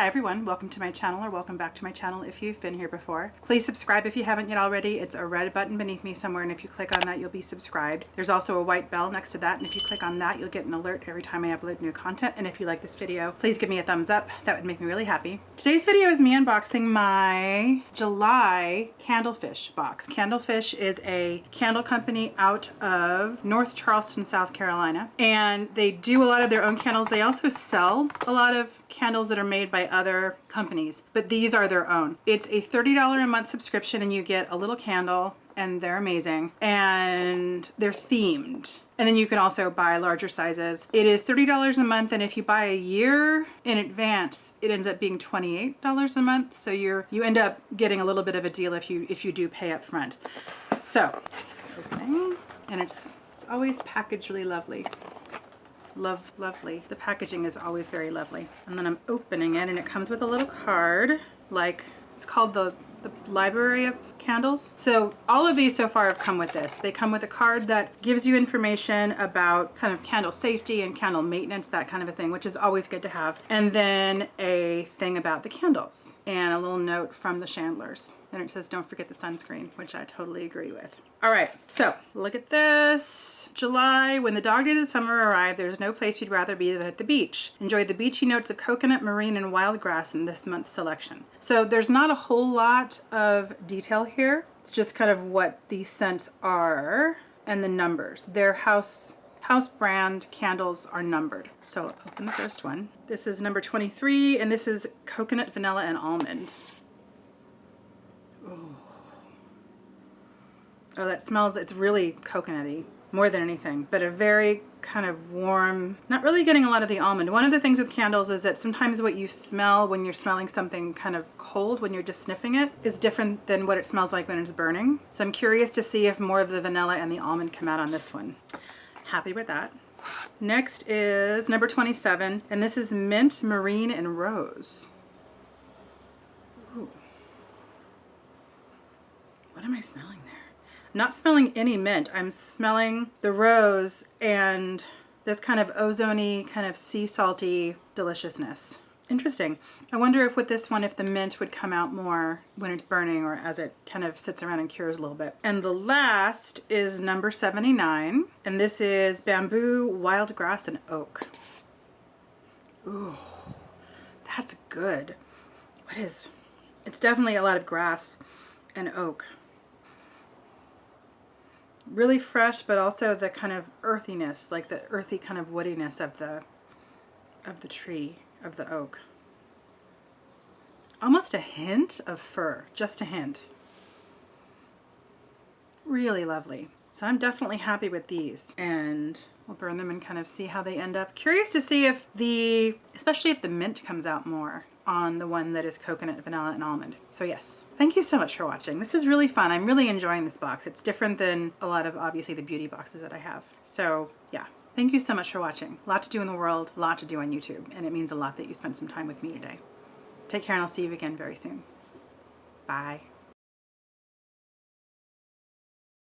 Hi everyone, welcome to my channel, or welcome back to my channel if you've been here before. Please subscribe if you haven't yet already. It's a red button beneath me somewhere, and if you click on that you'll be subscribed. There's also a white bell next to that, and if you click on that you'll get an alert every time I upload new content. And if you like this video, please give me a thumbs up. That would make me really happy. Today's video is me unboxing my July Candlefish box. Candlefish is a candle company out of North Charleston, South Carolina, and they do a lot of their own candles. They also sell a lot of candles that are made by other companies, but these are their own. It's a $30 a month subscription, and you get a little candle, and they're amazing, and they're themed. And then you can also buy larger sizes. It is $30 a month, and if you buy a year in advance, it ends up being $28 a month. So you end up getting a little bit of a deal if you do pay up front. So, opening, and it's always packaged really lovely. Lovely. The packaging is always very lovely. And then I'm opening it, and it comes with a little card, like it's called the library of candles. So all of these so far have come with this. They come with a card that gives you information about kind of candle safety and candle maintenance, that kind of a thing, which is always good to have. And then a thing about the candles and a little note from the chandlers. And it says, don't forget the sunscreen, which I totally agree with. All right, so look at this. July, when the dog days of summer arrive, there's no place you'd rather be than at the beach. Enjoy the beachy notes of coconut, marine, and wild grass in this month's selection. So there's not a whole lot of detail here. It's just kind of what these scents are and the numbers. Their house brand candles are numbered. So I'll open the first one. This is number 23, and this is coconut, vanilla, and almond. Oh, that smells, it's really coconutty more than anything, but a very kind of warm, not really getting a lot of the almond. One of the things with candles is that sometimes what you smell when you're smelling something kind of cold, when you're just sniffing it, is different than what it smells like when it's burning. So I'm curious to see if more of the vanilla and the almond come out on this one. Happy with that. Next is number 27, and this is mint, marine, and rose. Ooh. What am I smelling there? Not smelling any mint. I'm smelling the rose and this kind of ozone-y, kind of sea salty deliciousness. Interesting. I wonder if with this one, if the mint would come out more when it's burning or as it kind of sits around and cures a little bit. And the last is number 79, and this is bamboo, wild grass, and oak. Ooh, that's good. What is? It's definitely a lot of grass and oak. Really fresh, but also the kind of earthiness, like the earthy kind of woodiness of the tree, of the oak. Almost a hint of fir, just a hint. Really lovely. So I'm definitely happy with these, and we'll burn them and kind of see how they end up. Curious to see if especially if the mint comes out more on the one that is coconut, vanilla, and almond. So yes, thank you so much for watching. This is really fun. I'm really enjoying this box. It's different than a lot of, obviously, the beauty boxes that I have. So yeah, thank you so much for watching. A lot to do in the world, a lot to do on YouTube, and it means a lot that you spent some time with me today. Take care, and I'll see you again very soon. Bye.